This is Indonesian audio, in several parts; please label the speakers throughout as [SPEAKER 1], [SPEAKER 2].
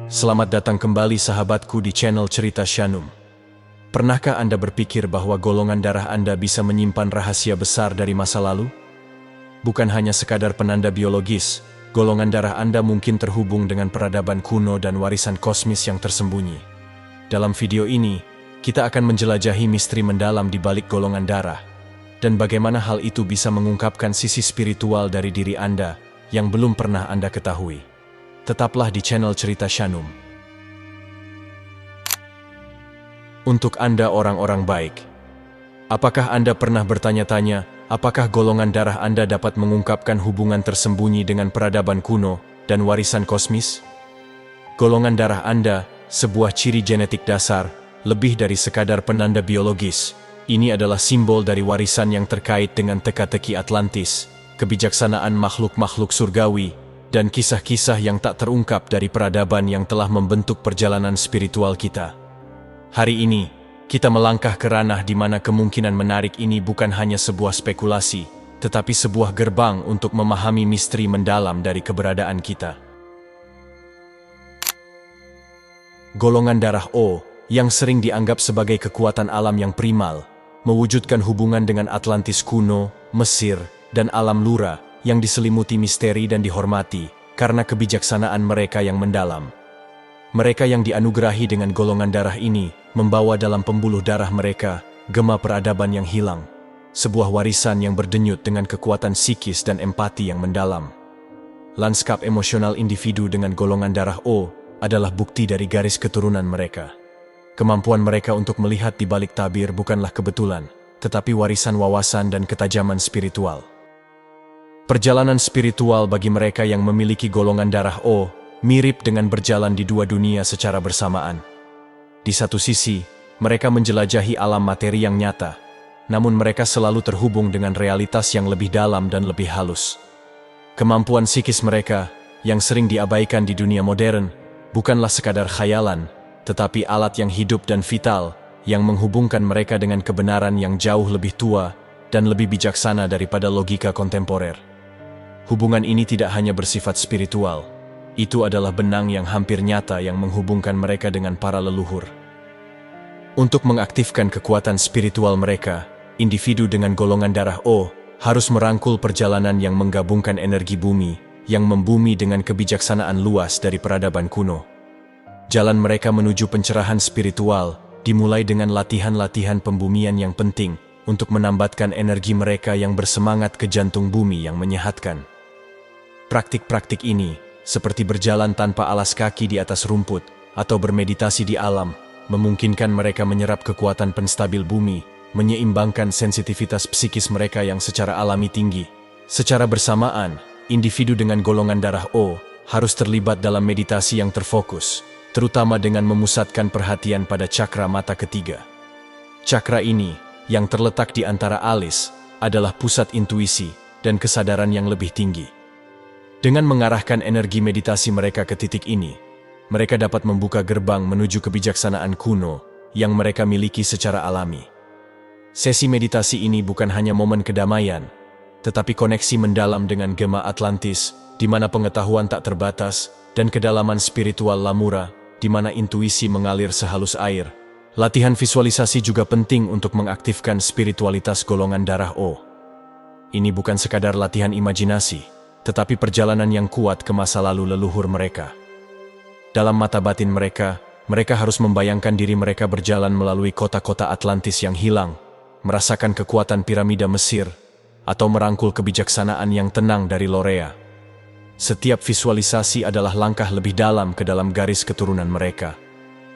[SPEAKER 1] Selamat datang kembali sahabatku di channel Cerita Shanum. Pernahkah Anda berpikir bahwa golongan darah Anda bisa menyimpan rahasia besar dari masa lalu? Bukan hanya sekadar penanda biologis, golongan darah Anda mungkin terhubung dengan peradaban kuno dan warisan kosmis yang tersembunyi. Dalam video ini, kita akan menjelajahi misteri mendalam di balik golongan darah, dan bagaimana hal itu bisa mengungkapkan sisi spiritual dari diri Anda yang belum pernah Anda ketahui. Tetaplah di channel Cerita Shanum. Untuk Anda orang-orang baik, apakah Anda pernah bertanya-tanya, apakah golongan darah Anda dapat mengungkapkan hubungan tersembunyi dengan peradaban kuno dan warisan kosmis? Golongan darah Anda, sebuah ciri genetik dasar, lebih dari sekadar penanda biologis. Ini adalah simbol dari warisan yang terkait dengan teka-teki Atlantis, kebijaksanaan makhluk-makhluk surgawi, dan kisah-kisah yang tak terungkap dari peradaban yang telah membentuk perjalanan spiritual kita. Hari ini, kita melangkah ke ranah di mana kemungkinan menarik ini bukan hanya sebuah spekulasi, tetapi sebuah gerbang untuk memahami misteri mendalam dari keberadaan kita. Golongan darah O, yang sering dianggap sebagai kekuatan alam yang primal, mewujudkan hubungan dengan Atlantis kuno, Mesir, dan alam lura, yang diselimuti misteri dan dihormati karena kebijaksanaan mereka yang mendalam. Mereka yang dianugerahi dengan golongan darah ini membawa dalam pembuluh darah mereka gema peradaban yang hilang, sebuah warisan yang berdenyut dengan kekuatan psikis dan empati yang mendalam. Lanskap emosional individu dengan golongan darah O adalah bukti dari garis keturunan mereka. Kemampuan mereka untuk melihat di balik tabir bukanlah kebetulan, tetapi warisan wawasan dan ketajaman spiritual. Perjalanan spiritual bagi mereka yang memiliki golongan darah O mirip dengan berjalan di dua dunia secara bersamaan. Di satu sisi, mereka menjelajahi alam materi yang nyata, namun mereka selalu terhubung dengan realitas yang lebih dalam dan lebih halus. Kemampuan psikis mereka, yang sering diabaikan di dunia modern, bukanlah sekadar khayalan, tetapi alat yang hidup dan vital, yang menghubungkan mereka dengan kebenaran yang jauh lebih tua dan lebih bijaksana daripada logika kontemporer. Hubungan ini tidak hanya bersifat spiritual, itu adalah benang yang hampir nyata yang menghubungkan mereka dengan para leluhur. Untuk mengaktifkan kekuatan spiritual mereka, individu dengan golongan darah O harus merangkul perjalanan yang menggabungkan energi bumi, yang membumi dengan kebijaksanaan luas dari peradaban kuno. Jalan mereka menuju pencerahan spiritual dimulai dengan latihan-latihan pembumian yang penting untuk menambatkan energi mereka yang bersemangat ke jantung bumi yang menyehatkan. Praktik-praktik ini, seperti berjalan tanpa alas kaki di atas rumput atau bermeditasi di alam, memungkinkan mereka menyerap kekuatan penstabil bumi, menyeimbangkan sensitivitas psikis mereka yang secara alami tinggi. Secara bersamaan, individu dengan golongan darah O harus terlibat dalam meditasi yang terfokus, terutama dengan memusatkan perhatian pada cakra mata ketiga. Cakra ini, yang terletak di antara alis, adalah pusat intuisi dan kesadaran yang lebih tinggi. Dengan mengarahkan energi meditasi mereka ke titik ini, mereka dapat membuka gerbang menuju kebijaksanaan kuno yang mereka miliki secara alami. Sesi meditasi ini bukan hanya momen kedamaian, tetapi koneksi mendalam dengan gema Atlantis, di mana pengetahuan tak terbatas, dan kedalaman spiritual Lamura, di mana intuisi mengalir sehalus air. Latihan visualisasi juga penting untuk mengaktifkan spiritualitas golongan darah O. Ini bukan sekadar latihan imajinasi, tetapi perjalanan yang kuat ke masa lalu leluhur mereka. Dalam mata batin mereka, mereka harus membayangkan diri mereka berjalan melalui kota-kota Atlantis yang hilang, merasakan kekuatan piramida Mesir, atau merangkul kebijaksanaan yang tenang dari Lorea. Setiap visualisasi adalah langkah lebih dalam ke dalam garis keturunan mereka,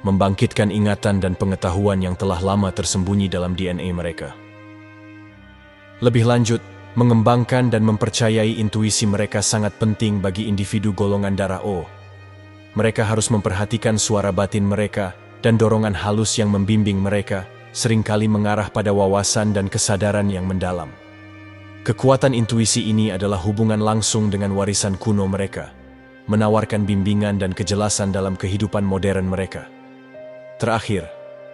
[SPEAKER 1] membangkitkan ingatan dan pengetahuan yang telah lama tersembunyi dalam DNA mereka. Lebih lanjut, mengembangkan dan mempercayai intuisi mereka sangat penting bagi individu golongan darah O. Mereka harus memperhatikan suara batin mereka dan dorongan halus yang membimbing mereka, seringkali mengarah pada wawasan dan kesadaran yang mendalam. Kekuatan intuisi ini adalah hubungan langsung dengan warisan kuno mereka, menawarkan bimbingan dan kejelasan dalam kehidupan modern mereka. Terakhir,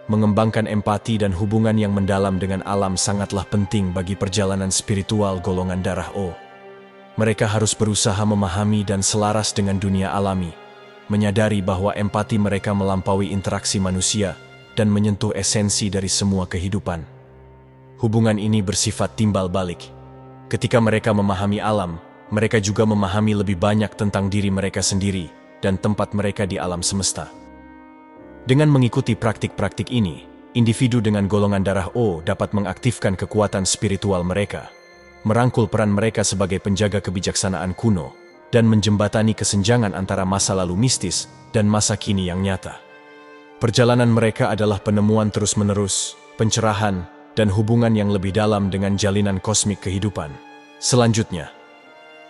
[SPEAKER 1] mengembangkan empati dan hubungan yang mendalam dengan alam sangatlah penting bagi perjalanan spiritual golongan darah O. Mereka harus berusaha memahami dan selaras dengan dunia alami, menyadari bahwa empati mereka melampaui interaksi manusia dan menyentuh esensi dari semua kehidupan. Hubungan ini bersifat timbal balik. Ketika mereka memahami alam, mereka juga memahami lebih banyak tentang diri mereka sendiri dan tempat mereka di alam semesta. Dengan mengikuti praktik-praktik ini, individu dengan golongan darah O dapat mengaktifkan kekuatan spiritual mereka, merangkul peran mereka sebagai penjaga kebijaksanaan kuno, dan menjembatani kesenjangan antara masa lalu mistis dan masa kini yang nyata. Perjalanan mereka adalah penemuan terus-menerus, pencerahan, dan hubungan yang lebih dalam dengan jalinan kosmik kehidupan. Selanjutnya,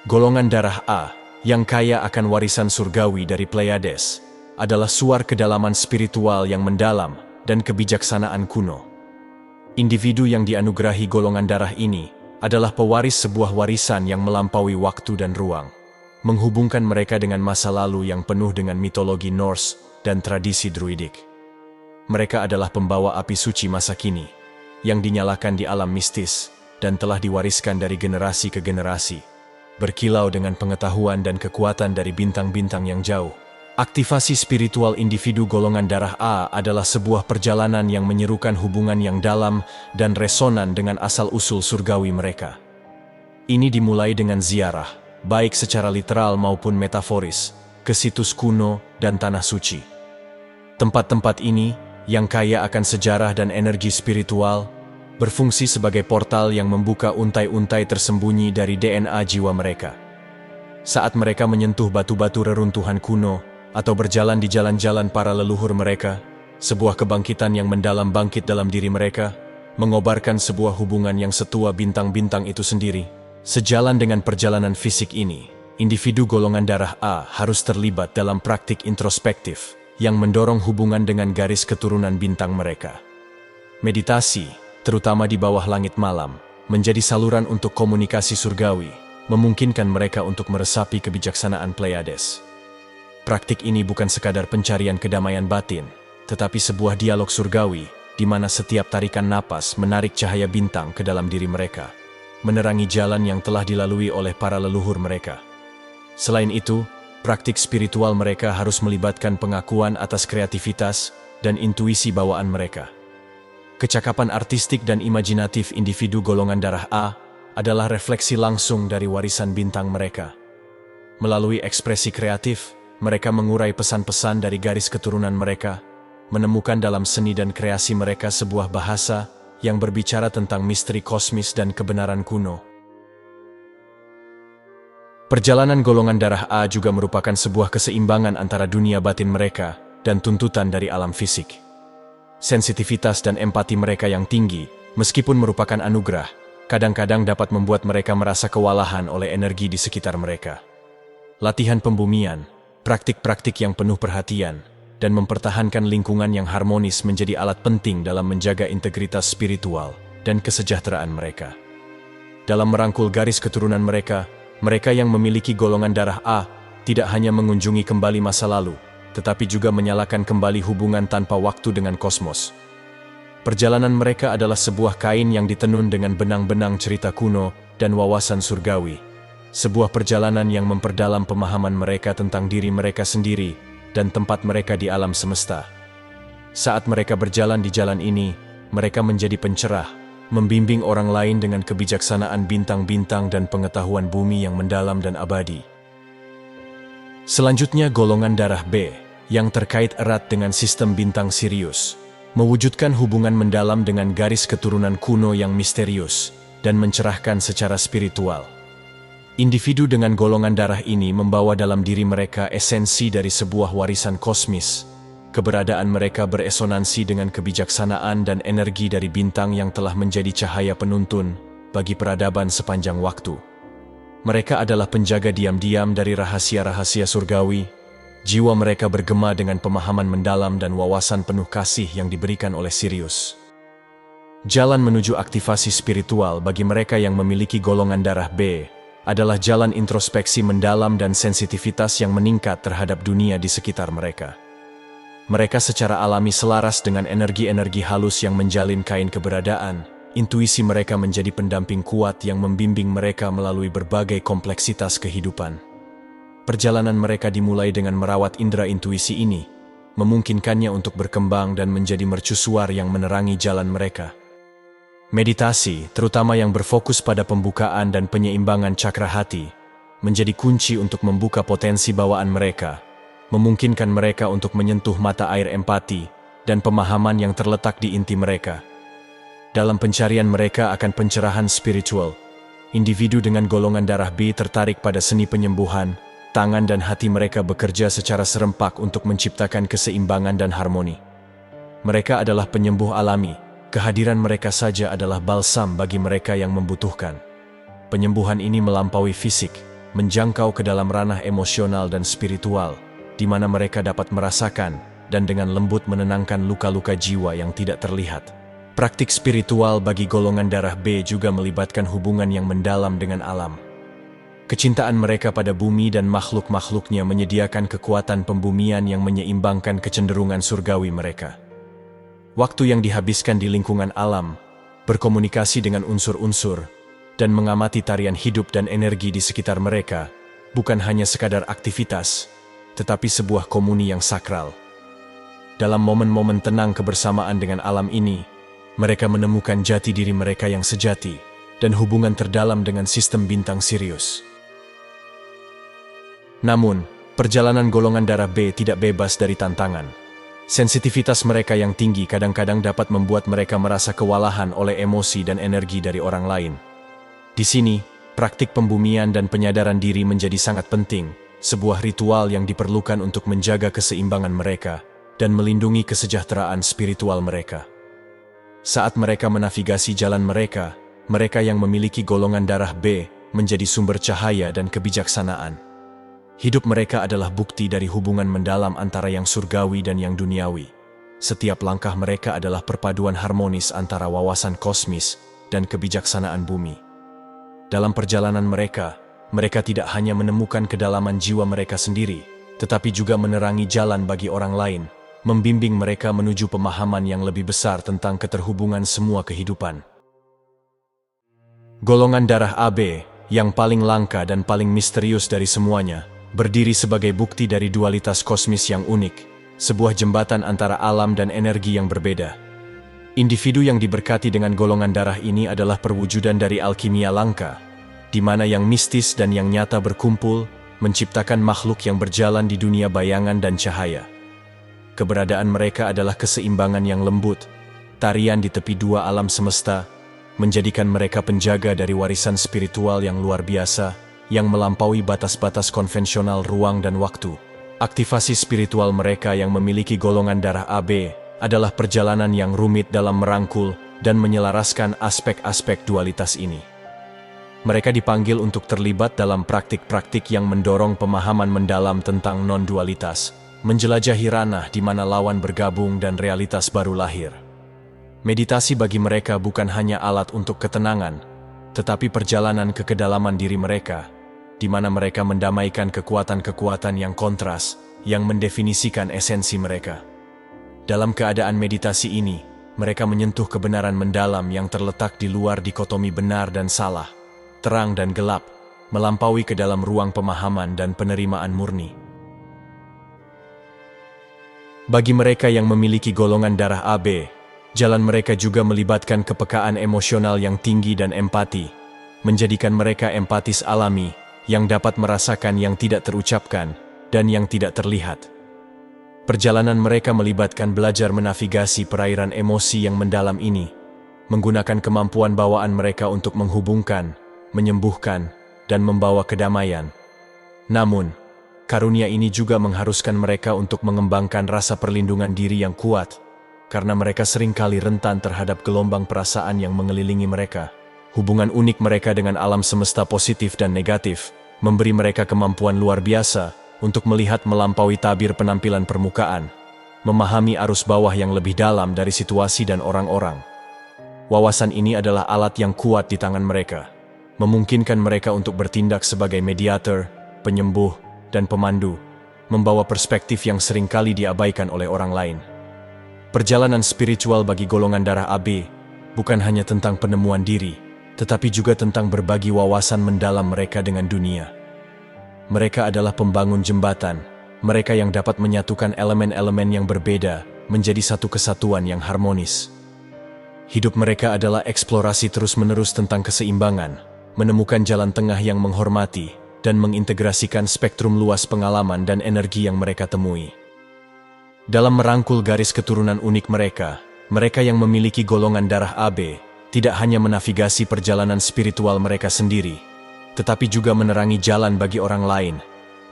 [SPEAKER 1] golongan darah A yang kaya akan warisan surgawi dari Pleiades adalah suar kedalaman spiritual yang mendalam dan kebijaksanaan kuno. Individu yang dianugerahi golongan darah ini adalah pewaris sebuah warisan yang melampaui waktu dan ruang, menghubungkan mereka dengan masa lalu yang penuh dengan mitologi Norse dan tradisi druidik. Mereka adalah pembawa api suci masa kini, yang dinyalakan di alam mistis dan telah diwariskan dari generasi ke generasi, berkilau dengan pengetahuan dan kekuatan dari bintang-bintang yang jauh. Aktivasi spiritual individu golongan darah A adalah sebuah perjalanan yang menyerukan hubungan yang dalam dan resonan dengan asal-usul surgawi mereka. Ini dimulai dengan ziarah, baik secara literal maupun metaforis, ke situs kuno dan tanah suci. Tempat-tempat ini, yang kaya akan sejarah dan energi spiritual, berfungsi sebagai portal yang membuka untai-untai tersembunyi dari DNA jiwa mereka. Saat mereka menyentuh batu-batu reruntuhan kuno, atau berjalan di jalan-jalan para leluhur mereka, sebuah kebangkitan yang mendalam bangkit dalam diri mereka, mengobarkan sebuah hubungan yang setua bintang-bintang itu sendiri. Sejalan dengan perjalanan fisik ini, individu golongan darah A harus terlibat dalam praktik introspektif yang mendorong hubungan dengan garis keturunan bintang mereka. Meditasi, terutama di bawah langit malam, menjadi saluran untuk komunikasi surgawi, memungkinkan mereka untuk meresapi kebijaksanaan Pleiades. Praktik ini bukan sekadar pencarian kedamaian batin, tetapi sebuah dialog surgawi, di mana setiap tarikan napas menarik cahaya bintang ke dalam diri mereka, menerangi jalan yang telah dilalui oleh para leluhur mereka. Selain itu, praktik spiritual mereka harus melibatkan pengakuan atas kreativitas dan intuisi bawaan mereka. Kecakapan artistik dan imajinatif individu golongan darah A adalah refleksi langsung dari warisan bintang mereka. Melalui ekspresi kreatif, mereka mengurai pesan-pesan dari garis keturunan mereka, menemukan dalam seni dan kreasi mereka sebuah bahasa yang berbicara tentang misteri kosmis dan kebenaran kuno. Perjalanan golongan darah A juga merupakan sebuah keseimbangan antara dunia batin mereka dan tuntutan dari alam fisik. Sensitivitas dan empati mereka yang tinggi, meskipun merupakan anugerah, kadang-kadang dapat membuat mereka merasa kewalahan oleh energi di sekitar mereka. Latihan pembumian, praktik-praktik yang penuh perhatian, dan mempertahankan lingkungan yang harmonis menjadi alat penting dalam menjaga integritas spiritual dan kesejahteraan mereka. Dalam merangkul garis keturunan mereka, mereka yang memiliki golongan darah A tidak hanya mengunjungi kembali masa lalu, tetapi juga menyalakan kembali hubungan tanpa waktu dengan kosmos. Perjalanan mereka adalah sebuah kain yang ditenun dengan benang-benang cerita kuno dan wawasan surgawi. Sebuah perjalanan yang memperdalam pemahaman mereka tentang diri mereka sendiri dan tempat mereka di alam semesta. Saat mereka berjalan di jalan ini, mereka menjadi pencerah, membimbing orang lain dengan kebijaksanaan bintang-bintang dan pengetahuan bumi yang mendalam dan abadi. Selanjutnya golongan darah B, yang terkait erat dengan sistem bintang Sirius, mewujudkan hubungan mendalam dengan garis keturunan kuno yang misterius dan mencerahkan secara spiritual. Individu dengan golongan darah ini membawa dalam diri mereka esensi dari sebuah warisan kosmis. Keberadaan mereka beresonansi dengan kebijaksanaan dan energi dari bintang yang telah menjadi cahaya penuntun bagi peradaban sepanjang waktu. Mereka adalah penjaga diam-diam dari rahasia-rahasia surgawi. Jiwa mereka bergema dengan pemahaman mendalam dan wawasan penuh kasih yang diberikan oleh Sirius. Jalan menuju aktivasi spiritual bagi mereka yang memiliki golongan darah B adalah jalan introspeksi mendalam dan sensitivitas yang meningkat terhadap dunia di sekitar mereka. Mereka secara alami selaras dengan energi-energi halus yang menjalin kain keberadaan. Intuisi mereka menjadi pendamping kuat yang membimbing mereka melalui berbagai kompleksitas kehidupan. Perjalanan mereka dimulai dengan merawat indera intuisi ini, memungkinkannya untuk berkembang dan menjadi mercusuar yang menerangi jalan mereka. Meditasi, terutama yang berfokus pada pembukaan dan penyeimbangan cakra hati, menjadi kunci untuk membuka potensi bawaan mereka, memungkinkan mereka untuk menyentuh mata air empati dan pemahaman yang terletak di inti mereka. Dalam pencarian mereka akan pencerahan spiritual, individu dengan golongan darah B tertarik pada seni penyembuhan. Tangan dan hati mereka bekerja secara serempak untuk menciptakan keseimbangan dan harmoni. Mereka adalah penyembuh alami, kehadiran mereka saja adalah balsam bagi mereka yang membutuhkan. Penyembuhan ini melampaui fisik, menjangkau ke dalam ranah emosional dan spiritual, di mana mereka dapat merasakan dan dengan lembut menenangkan luka-luka jiwa yang tidak terlihat. Praktik spiritual bagi golongan darah B juga melibatkan hubungan yang mendalam dengan alam. Kecintaan mereka pada bumi dan makhluk-makhluknya menyediakan kekuatan pembumian yang menyeimbangkan kecenderungan surgawi mereka. Waktu yang dihabiskan di lingkungan alam, berkomunikasi dengan unsur-unsur, dan mengamati tarian hidup dan energi di sekitar mereka, bukan hanya sekadar aktivitas, tetapi sebuah komuni yang sakral. Dalam momen-momen tenang kebersamaan dengan alam ini, mereka menemukan jati diri mereka yang sejati, dan hubungan terdalam dengan sistem bintang Sirius. Namun, perjalanan golongan darah B tidak bebas dari tantangan. Sensitivitas mereka yang tinggi kadang-kadang dapat membuat mereka merasa kewalahan oleh emosi dan energi dari orang lain. Di sini, praktik pembumian dan penyadaran diri menjadi sangat penting, sebuah ritual yang diperlukan untuk menjaga keseimbangan mereka dan melindungi kesejahteraan spiritual mereka. Saat mereka menavigasi jalan mereka, mereka yang memiliki golongan darah B menjadi sumber cahaya dan kebijaksanaan. Hidup mereka adalah bukti dari hubungan mendalam antara yang surgawi dan yang duniawi. Setiap langkah mereka adalah perpaduan harmonis antara wawasan kosmis dan kebijaksanaan bumi. Dalam perjalanan mereka, mereka tidak hanya menemukan kedalaman jiwa mereka sendiri, tetapi juga menerangi jalan bagi orang lain, membimbing mereka menuju pemahaman yang lebih besar tentang keterhubungan semua kehidupan. Golongan darah AB, yang paling langka dan paling misterius dari semuanya, berdiri sebagai bukti dari dualitas kosmis yang unik, sebuah jembatan antara alam dan energi yang berbeda. Individu yang diberkati dengan golongan darah ini adalah perwujudan dari alkimia langka, di mana yang mistis dan yang nyata berkumpul, menciptakan makhluk yang berjalan di dunia bayangan dan cahaya. Keberadaan mereka adalah keseimbangan yang lembut, tarian di tepi dua alam semesta, menjadikan mereka penjaga dari warisan spiritual yang luar biasa, yang melampaui batas-batas konvensional ruang dan waktu. Aktivasi spiritual mereka yang memiliki golongan darah AB adalah perjalanan yang rumit dalam merangkul dan menyelaraskan aspek-aspek dualitas ini. Mereka dipanggil untuk terlibat dalam praktik-praktik yang mendorong pemahaman mendalam tentang non-dualitas, menjelajahi ranah di mana lawan bergabung dan realitas baru lahir. Meditasi bagi mereka bukan hanya alat untuk ketenangan, tetapi perjalanan ke kedalaman diri mereka, di mana mereka mendamaikan kekuatan-kekuatan yang kontras, yang mendefinisikan esensi mereka. Dalam keadaan meditasi ini, mereka menyentuh kebenaran mendalam yang terletak di luar dikotomi benar dan salah, terang dan gelap, melampaui ke dalam ruang pemahaman dan penerimaan murni. Bagi mereka yang memiliki golongan darah AB, jalan mereka juga melibatkan kepekaan emosional yang tinggi dan empati, menjadikan mereka empatis alami, yang dapat merasakan yang tidak terucapkan dan yang tidak terlihat. Perjalanan mereka melibatkan belajar menavigasi perairan emosi yang mendalam ini, menggunakan kemampuan bawaan mereka untuk menghubungkan, menyembuhkan, dan membawa kedamaian. Namun, karunia ini juga mengharuskan mereka untuk mengembangkan rasa perlindungan diri yang kuat, karena mereka seringkali rentan terhadap gelombang perasaan yang mengelilingi mereka. Hubungan unik mereka dengan alam semesta positif dan negatif, memberi mereka kemampuan luar biasa untuk melihat melampaui tabir penampilan permukaan, memahami arus bawah yang lebih dalam dari situasi dan orang-orang. Wawasan ini adalah alat yang kuat di tangan mereka, memungkinkan mereka untuk bertindak sebagai mediator, penyembuh, dan pemandu, membawa perspektif yang seringkali diabaikan oleh orang lain. Perjalanan spiritual bagi golongan darah AB bukan hanya tentang penemuan diri, tetapi juga tentang berbagi wawasan mendalam mereka dengan dunia. Mereka adalah pembangun jembatan, mereka yang dapat menyatukan elemen-elemen yang berbeda menjadi satu kesatuan yang harmonis. Hidup mereka adalah eksplorasi terus-menerus tentang keseimbangan, menemukan jalan tengah yang menghormati, dan mengintegrasikan spektrum luas pengalaman dan energi yang mereka temui. Dalam merangkul garis keturunan unik mereka, mereka yang memiliki golongan darah AB tidak hanya menavigasi perjalanan spiritual mereka sendiri, tetapi juga menerangi jalan bagi orang lain,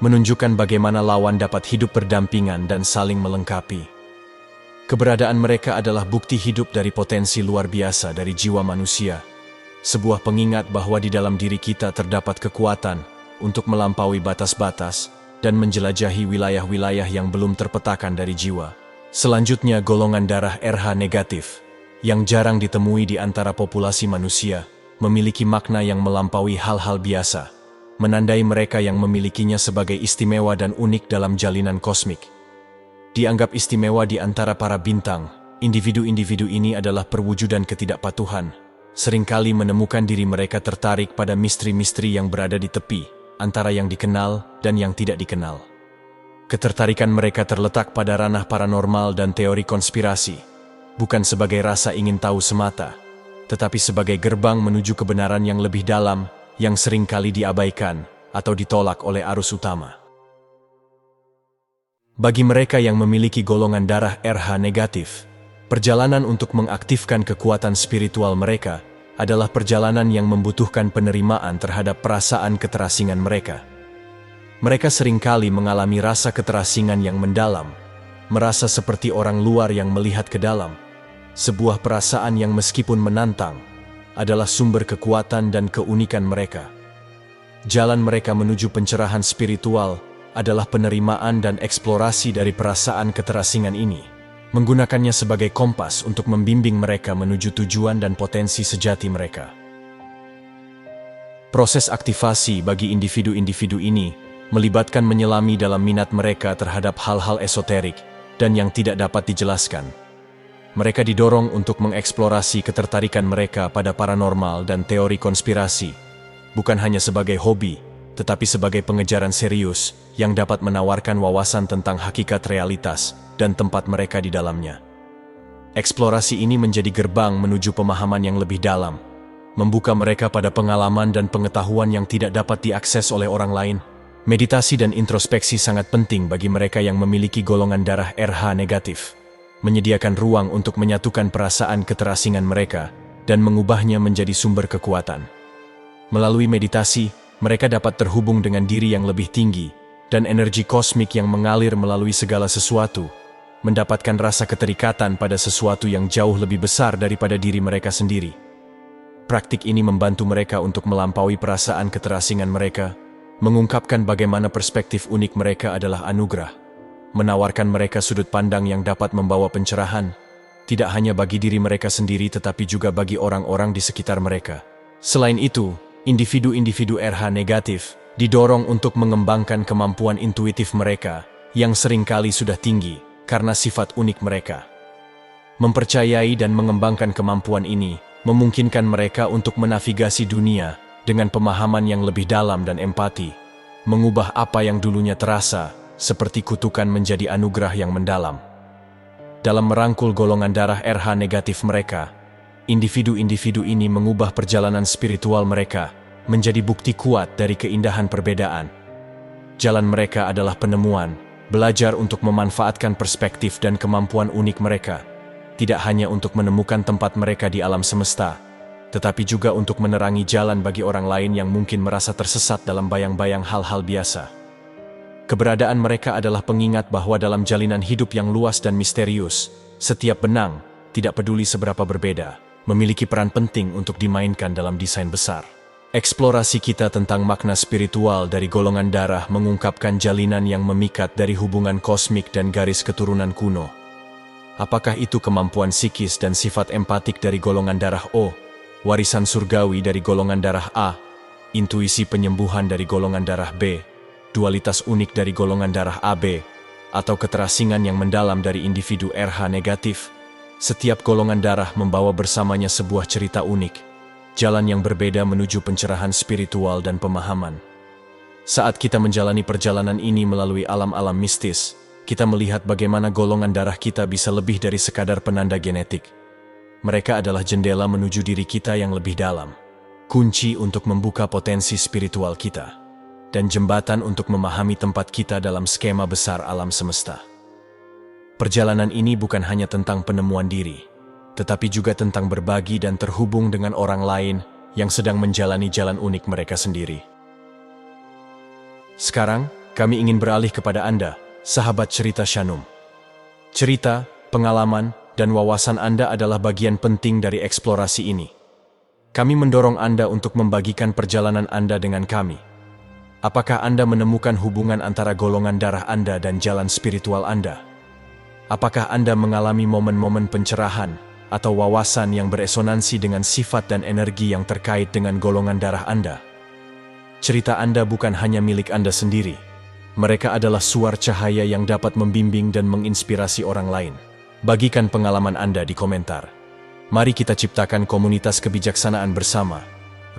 [SPEAKER 1] menunjukkan bagaimana lawan dapat hidup berdampingan dan saling melengkapi. Keberadaan mereka adalah bukti hidup dari potensi luar biasa dari jiwa manusia, sebuah pengingat bahwa di dalam diri kita terdapat kekuatan untuk melampaui batas-batas dan menjelajahi wilayah-wilayah yang belum terpetakan dari jiwa. Selanjutnya, golongan darah RH negatif, yang jarang ditemui di antara populasi manusia, memiliki makna yang melampaui hal-hal biasa, menandai mereka yang memilikinya sebagai istimewa dan unik dalam jalinan kosmik. Dianggap istimewa di antara para bintang, individu-individu ini adalah perwujudan ketidakpatuhan, seringkali menemukan diri mereka tertarik pada misteri-misteri yang berada di tepi, antara yang dikenal dan yang tidak dikenal. Ketertarikan mereka terletak pada ranah paranormal dan teori konspirasi, bukan sebagai rasa ingin tahu semata, tetapi sebagai gerbang menuju kebenaran yang lebih dalam, yang seringkali diabaikan atau ditolak oleh arus utama. Bagi mereka yang memiliki golongan darah RH negatif, perjalanan untuk mengaktifkan kekuatan spiritual mereka adalah perjalanan yang membutuhkan penerimaan terhadap perasaan keterasingan mereka. Mereka seringkali mengalami rasa keterasingan yang mendalam, merasa seperti orang luar yang melihat ke dalam. Sebuah perasaan yang meskipun menantang, adalah sumber kekuatan dan keunikan mereka. Jalan mereka menuju pencerahan spiritual adalah penerimaan dan eksplorasi dari perasaan keterasingan ini, menggunakannya sebagai kompas untuk membimbing mereka menuju tujuan dan potensi sejati mereka. Proses aktivasi bagi individu-individu ini melibatkan menyelami dalam minat mereka terhadap hal-hal esoterik dan yang tidak dapat dijelaskan. Mereka didorong untuk mengeksplorasi ketertarikan mereka pada paranormal dan teori konspirasi, bukan hanya sebagai hobi, tetapi sebagai pengejaran serius yang dapat menawarkan wawasan tentang hakikat realitas dan tempat mereka di dalamnya. Eksplorasi ini menjadi gerbang menuju pemahaman yang lebih dalam, membuka mereka pada pengalaman dan pengetahuan yang tidak dapat diakses oleh orang lain. Meditasi dan introspeksi sangat penting bagi mereka yang memiliki golongan darah RH negatif, menyediakan ruang untuk menyatukan perasaan keterasingan mereka dan mengubahnya menjadi sumber kekuatan. Melalui meditasi, mereka dapat terhubung dengan diri yang lebih tinggi dan energi kosmik yang mengalir melalui segala sesuatu, mendapatkan rasa keterikatan pada sesuatu yang jauh lebih besar daripada diri mereka sendiri. Praktik ini membantu mereka untuk melampaui perasaan keterasingan mereka, mengungkapkan bagaimana perspektif unik mereka adalah anugerah, menawarkan mereka sudut pandang yang dapat membawa pencerahan, tidak hanya bagi diri mereka sendiri tetapi juga bagi orang-orang di sekitar mereka. Selain itu, individu-individu RH negatif didorong untuk mengembangkan kemampuan intuitif mereka yang seringkali sudah tinggi karena sifat unik mereka. Mempercayai dan mengembangkan kemampuan ini memungkinkan mereka untuk menavigasi dunia dengan pemahaman yang lebih dalam dan empati, mengubah apa yang dulunya terasa seperti kutukan menjadi anugerah yang mendalam. Dalam merangkul golongan darah RH negatif mereka, individu-individu ini mengubah perjalanan spiritual mereka menjadi bukti kuat dari keindahan perbedaan. Jalan mereka adalah penemuan, belajar untuk memanfaatkan perspektif dan kemampuan unik mereka, tidak hanya untuk menemukan tempat mereka di alam semesta, tetapi juga untuk menerangi jalan bagi orang lain yang mungkin merasa tersesat dalam bayang-bayang hal-hal biasa. Keberadaan mereka adalah pengingat bahwa dalam jalinan hidup yang luas dan misterius, setiap benang, tidak peduli seberapa berbeda, memiliki peran penting untuk dimainkan dalam desain besar. Eksplorasi kita tentang makna spiritual dari golongan darah mengungkapkan jalinan yang memikat dari hubungan kosmik dan garis keturunan kuno. Apakah itu kemampuan psikis dan sifat empatik dari golongan darah O, warisan surgawi dari golongan darah A, intuisi penyembuhan dari golongan darah B, dualitas unik dari golongan darah AB, atau keterasingan yang mendalam dari individu RH negatif? Setiap golongan darah membawa bersamanya sebuah cerita unik, jalan yang berbeda menuju pencerahan spiritual dan pemahaman. Saat kita menjalani perjalanan ini melalui alam-alam mistis, kita melihat bagaimana golongan darah kita bisa lebih dari sekadar penanda genetik. Mereka adalah jendela menuju diri kita yang lebih dalam, kunci untuk membuka potensi spiritual kita, dan jembatan untuk memahami tempat kita dalam skema besar alam semesta. Perjalanan ini bukan hanya tentang penemuan diri, tetapi juga tentang berbagi dan terhubung dengan orang lain yang sedang menjalani jalan unik mereka sendiri. Sekarang, kami ingin beralih kepada Anda, sahabat cerita Shanum. Cerita, pengalaman, dan wawasan Anda adalah bagian penting dari eksplorasi ini. Kami mendorong Anda untuk membagikan perjalanan Anda dengan kami. Apakah Anda menemukan hubungan antara golongan darah Anda dan jalan spiritual Anda? Apakah Anda mengalami momen-momen pencerahan atau wawasan yang beresonansi dengan sifat dan energi yang terkait dengan golongan darah Anda? Cerita Anda bukan hanya milik Anda sendiri. Mereka adalah suar cahaya yang dapat membimbing dan menginspirasi orang lain. Bagikan pengalaman Anda di komentar. Mari kita ciptakan komunitas kebijaksanaan bersama,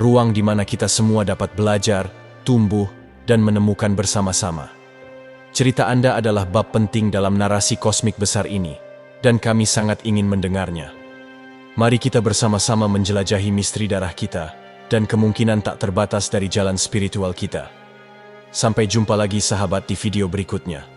[SPEAKER 1] ruang di mana kita semua dapat belajar, tumbuh, dan menemukan bersama-sama. Cerita Anda adalah bab penting dalam narasi kosmik besar ini, dan kami sangat ingin mendengarnya. Mari kita bersama-sama menjelajahi misteri darah kita, dan kemungkinan tak terbatas dari jalan spiritual kita. Sampai jumpa lagi sahabat di video berikutnya.